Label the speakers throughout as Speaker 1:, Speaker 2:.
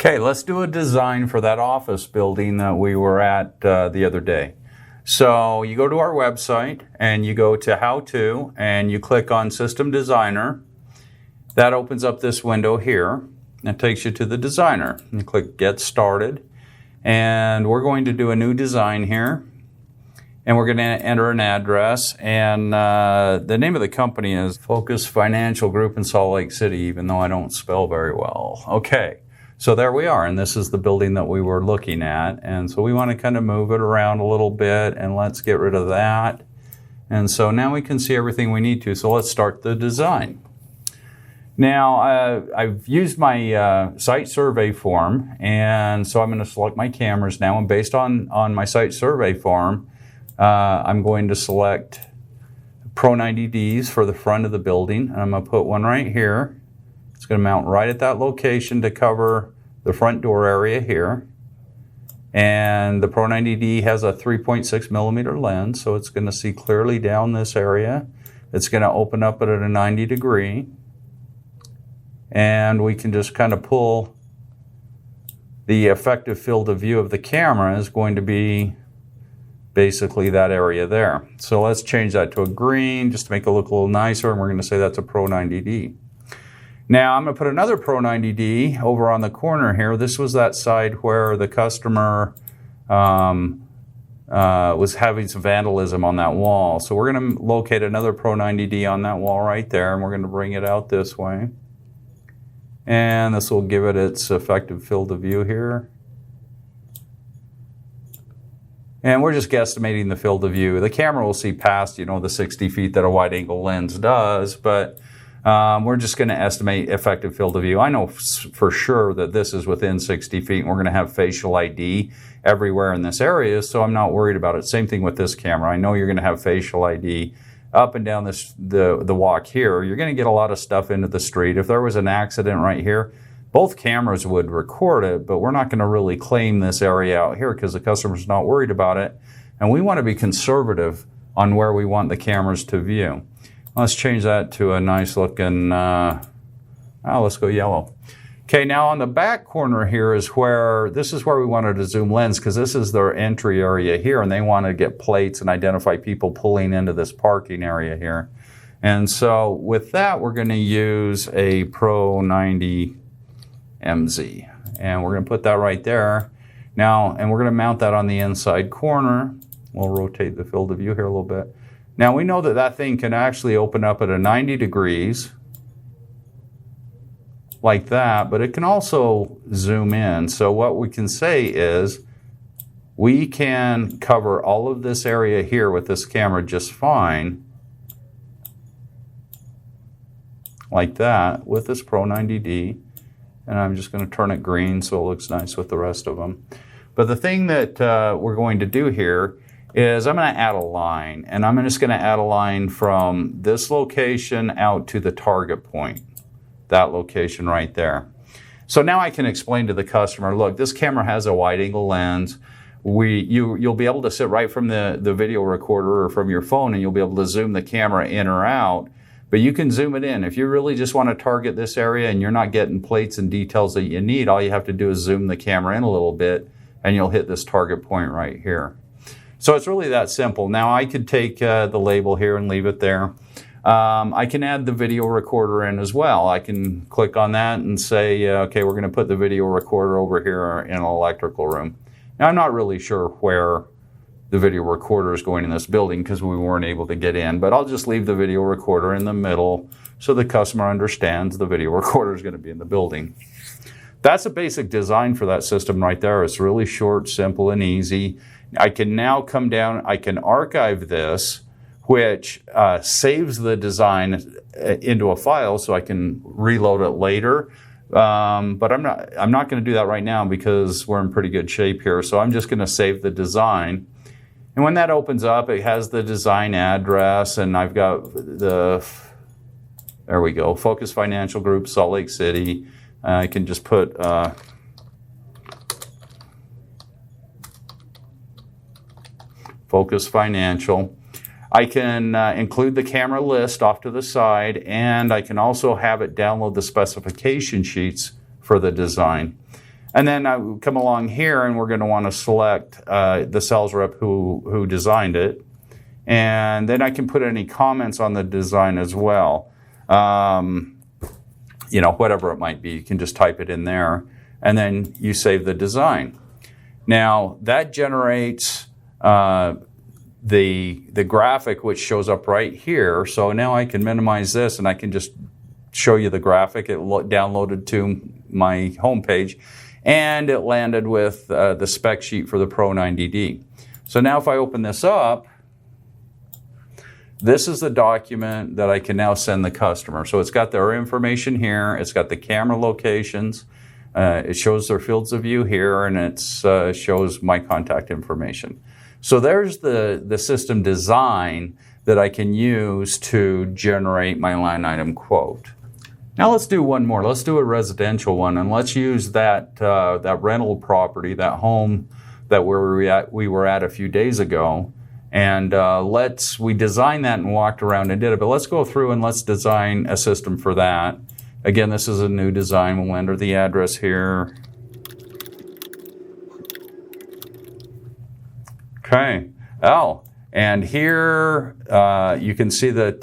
Speaker 1: Okay, let's do a design for that office building that we were at the other day. So you go to our website and you go to How To and you click on System Designer. That opens up this window here. It takes you to the designer. You click Get Started and we're going to do a new design here. And we're going to enter an address, and the name of the company is Focus Financial Group in Salt Lake City, even though I don't spell very well. Okay, so there we are, and this is the building that we were looking at. And so we want to kind of move it around a little bit, and let's get rid of that. And so now we can see everything we need to, so let's start the design. Now, I've used my site survey form, and so I'm going to select my cameras now, and based on my site survey form, I'm going to select Pro 90Ds for the front of the building, and I'm going to put one right here. It's going to mount right at that location to cover the front door area here. And the Pro 90D has a 3.6 millimeter lens, so it's going to see clearly down this area. It's going to open up at a 90 degree. And we can just kind of pull the effective field of view of the camera is going to be basically that area there. So let's change that to a green just to make it look a little nicer, and we're going to say that's a Pro 90D. Now I'm going to put another Pro 90D over on the corner here. This was that side where the customer was having some vandalism on that wall. So we're going to locate another Pro 90D on that wall right there, and we're going to bring it out this way. And this will give it its effective field of view here. And we're just guesstimating the field of view. The camera will see past, the 60 feet that a wide angle lens does, but we're just going to estimate effective field of view. I know for sure that this is within 60 feet, and we're going to have facial ID everywhere in this area, so I'm not worried about it. Same thing with this camera. I know you're going to have facial ID up and down the walk here. You're going to get a lot of stuff into the street. If there was an accident right here, both cameras would record it, but we're not going to really claim this area out here because the customer's not worried about it. And we want to be conservative on where we want the cameras to view. Let's change that to a nice looking, let's go yellow. Okay, now on the back corner here is this is where we wanted to zoom lens because this is their entry area here, and they want to get plates and identify people pulling into this parking area here. And so with that, we're going to use a Pro 90 MZ, and we're going to put that right there now, and we're going to mount that on the inside corner. We'll rotate the field of view here a little bit. Now we know that that thing can actually open up at a 90 degrees like that, but it can also zoom in. So what we can say is we can cover all of this area here with this camera just fine like that with this Pro 90D. And I'm just going to turn it green so it looks nice with the rest of them. But the thing that we're going to do here is I'm going to add a line. And I'm just going to add a line from this location out to the target point. That location right there. So now I can explain to the customer, look, this camera has a wide angle lens. You'll be able to sit right from the video recorder or from your phone, and you'll be able to zoom the camera in or out. But you can zoom it in. If you really just want to target this area and you're not getting plates and details that you need, all you have to do is zoom the camera in a little bit and you'll hit this target point right here. So it's really that simple. Now I could take the label here and leave it there. I can add the video recorder in as well. I can click on that and say, okay, we're going to put the video recorder over here in an electrical room. Now I'm not really sure where the video recorder is going in this building because we weren't able to get in, but I'll just leave the video recorder in the middle so the customer understands the video recorder is going to be in the building. That's a basic design for that system right there. It's really short, simple, and easy. I can now come down, I can archive this, which saves the design into a file so I can reload it later. But I'm not going to do that right now because we're in pretty good shape here. So I'm just going to save the design. And when that opens up, it has the design address, and I've got there we go, Focus Financial Group, Salt Lake City. I can just put Focus Financial. I can include the camera list off to the side, and I can also have it download the specification sheets for the design. And then I come along here and we're going to want to select the sales rep who designed it. And then I can put any comments on the design as well. You know, whatever it might be, you can just type it in there. And then you save the design. Now, that generates the graphic which shows up right here. So now I can minimize this and I can just show you the graphic. It downloaded to my homepage and it landed with the spec sheet for the Pro 90D. So now if I open this up, this is the document that I can now send the customer. So it's got their information here, it's got the camera locations, it shows their fields of view here, and it shows my contact information. So there's the system design that I can use to generate my line item quote. Now let's do one more. Let's do a residential one, and let's use that rental property, that home that we were at a few days ago. And we designed that and walked around and did it. But let's go through and let's design a system for that. Again, this is a new design. We'll enter the address here. Okay. Oh, and here you can see that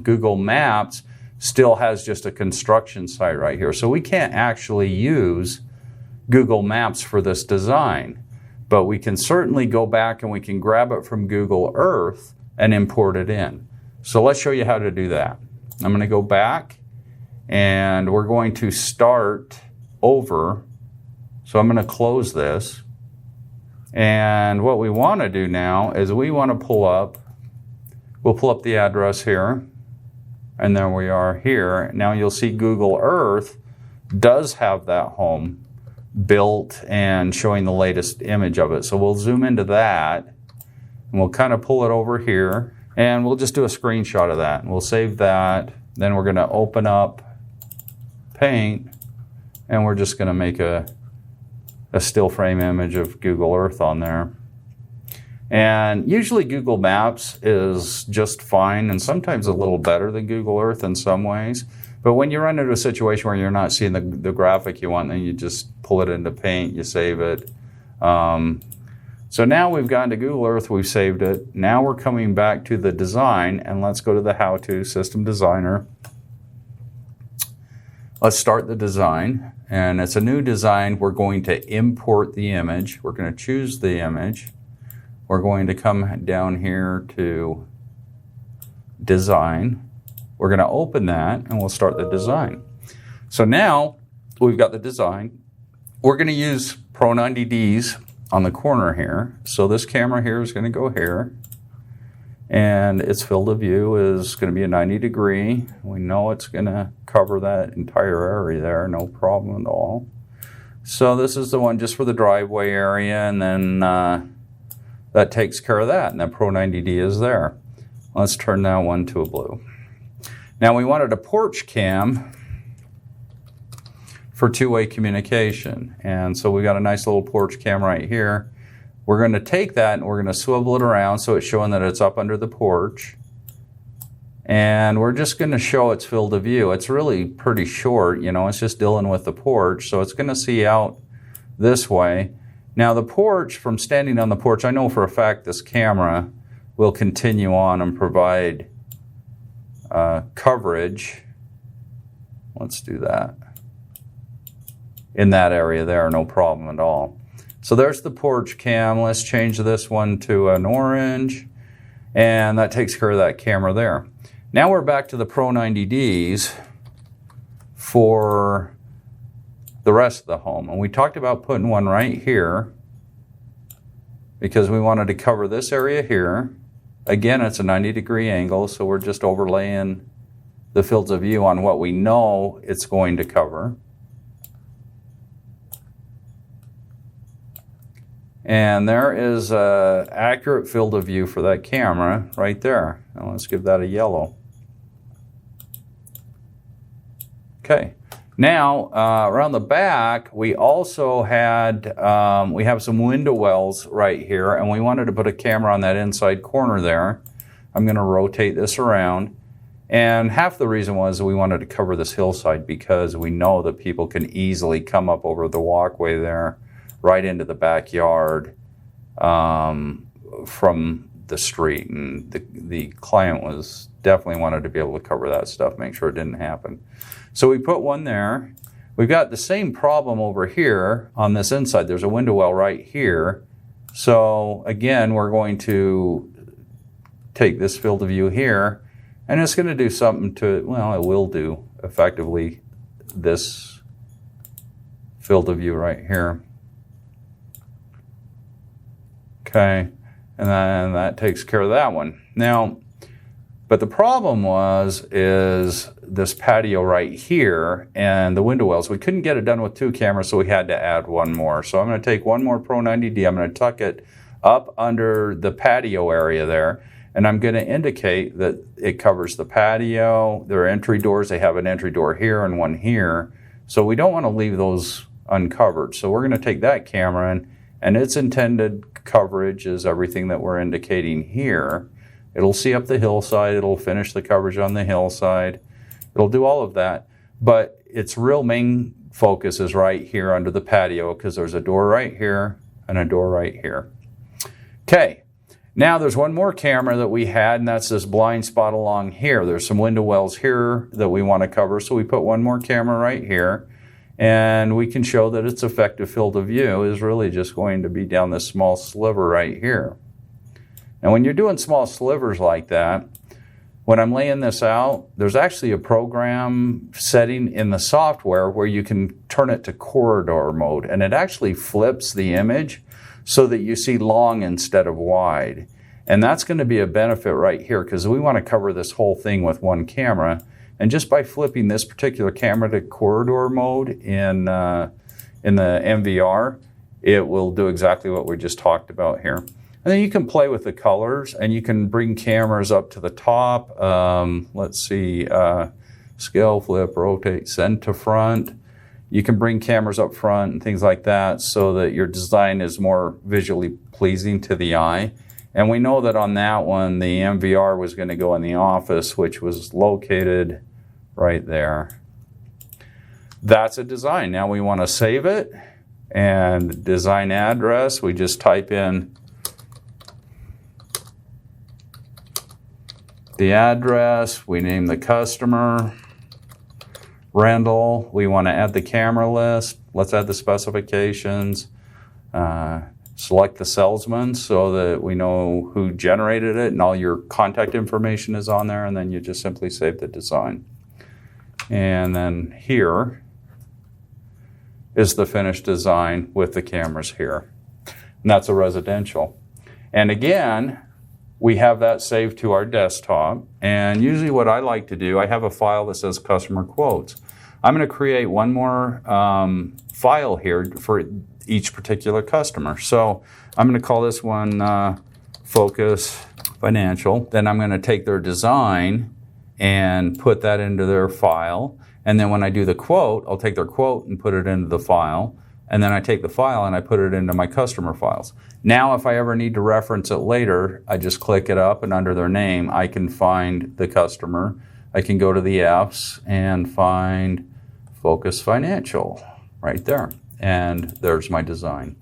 Speaker 1: Google Maps still has just a construction site right here. So we can't actually use Google Maps for this design. But we can certainly go back and we can grab it from Google Earth and import it in. So let's show you how to do that. I'm going to go back and we're going to start over. So I'm going to close this. And what we want to do now is we'll pull up the address here. And there we are here. Now you'll see Google Earth does have that home built and showing the latest image of it. So we'll zoom into that and we'll kind of pull it over here and we'll just do a screenshot of that and we'll save that. Then we're going to open up Paint and we're just going to make a still frame image of Google Earth on there. And usually Google Maps is just fine and sometimes a little better than Google Earth in some ways. But when you run into a situation where you're not seeing the graphic you want, then you just pull it into Paint, you save it. So now we've gone to Google Earth, we've saved it. Now we're coming back to the design, and let's go to the How-To System Designer. Let's start the design, and it's a new design. We're going to import the image. We're going to choose the image. We're going to come down here to Design. We're going to open that and we'll start the design. So now we've got the design. We're going to use Pro 90Ds on the corner here. So this camera here is going to go here. And its field of view is going to be a 90 degree. We know it's going to cover that entire area there, no problem at all. So this is the one just for the driveway area, and then that takes care of that. And that Pro 90D is there. Let's turn that one to a blue. Now we wanted a porch cam for two-way communication. And so we got a nice little porch cam right here. We're going to take that and we're going to swivel it around so it's showing that it's up under the porch. And we're just going to show its field of view. It's really pretty short, you know, it's just dealing with the porch. So it's going to see out this way. Now the porch, from standing on the porch, I know for a fact this camera will continue on and provide coverage. Let's do that. In that area there, no problem at all. So there's the porch cam. Let's change this one to an orange. And that takes care of that camera there. Now we're back to the Pro 90Ds for the rest of the home. And we talked about putting one right here because we wanted to cover this area here. Again, it's a 90-degree angle, so we're just overlaying the fields of view on what we know it's going to cover. And there is an accurate field of view for that camera right there. Now let's give that a yellow. Okay. Now, around the back, we also had, we have some window wells right here, and we wanted to put a camera on that inside corner there. I'm going to rotate this around. And half the reason was we wanted to cover this hillside because we know that people can easily come up over the walkway there, right into the backyard from the street. And the client was definitely wanted to be able to cover that stuff, make sure it didn't happen. So we put one there. We've got the same problem over here on this inside. There's a window well right here. So again, we're going to take this field of view here, and it's going to do something to, well, it will do effectively this field of view right here. Okay, and then that takes care of that one. Now, but the problem is this patio right here and the window wells. We couldn't get it done with 2 cameras, so we had to add one more. So I'm going to take one more Pro 90D. I'm going to tuck it up under the patio area there, and I'm going to indicate that it covers the patio. There are entry doors. They have an entry door here and one here. So we don't want to leave those uncovered. So we're going to take that camera in, and its intended coverage is everything that we're indicating here. It'll see up the hillside. It'll finish the coverage on the hillside. It'll do all of that. But its real main focus is right here under the patio because there's a door right here and a door right here. Okay, now there's one more camera that we had, and that's this blind spot along here. There's some window wells here that we want to cover, so we put one more camera right here. And we can show that its effective field of view is really just going to be down this small sliver right here. And when you're doing small slivers like that, when I'm laying this out, there's actually a program setting in the software where you can turn it to corridor mode, and it actually flips the image so that you see long instead of wide. And that's going to be a benefit right here because we want to cover this whole thing with one camera. And just by flipping this particular camera to corridor mode in the MVR, it will do exactly what we just talked about here. And then you can play with the colors, and you can bring cameras up to the top. Let's see, scale, flip, rotate, send to front. You can bring cameras up front and things like that so that your design is more visually pleasing to the eye. And we know that on that one, the MVR was going to go in the office, which was located right there. That's a design. Now we want to save it, and design address, we just type in the address, we name the customer, Randall, we want to add the camera list, let's add the specifications, select the salesman so that we know who generated it and all your contact information is on there, and then you just simply save the design. And then here is the finished design with the cameras here. And that's a residential. And again, we have that saved to our desktop. And usually what I like to do, I have a file that says customer quotes. I'm going to create one more file here for each particular customer. So I'm going to call this one Focus Financial. Then I'm going to take their design and put that into their file. And then when I do the quote, I'll take their quote and put it into the file. And then I take the file and I put it into my customer files. Now, if I ever need to reference it later, I just click it up, and under their name, I can find the customer. I can go to the F's and find Focus Financial right there. And there's my design.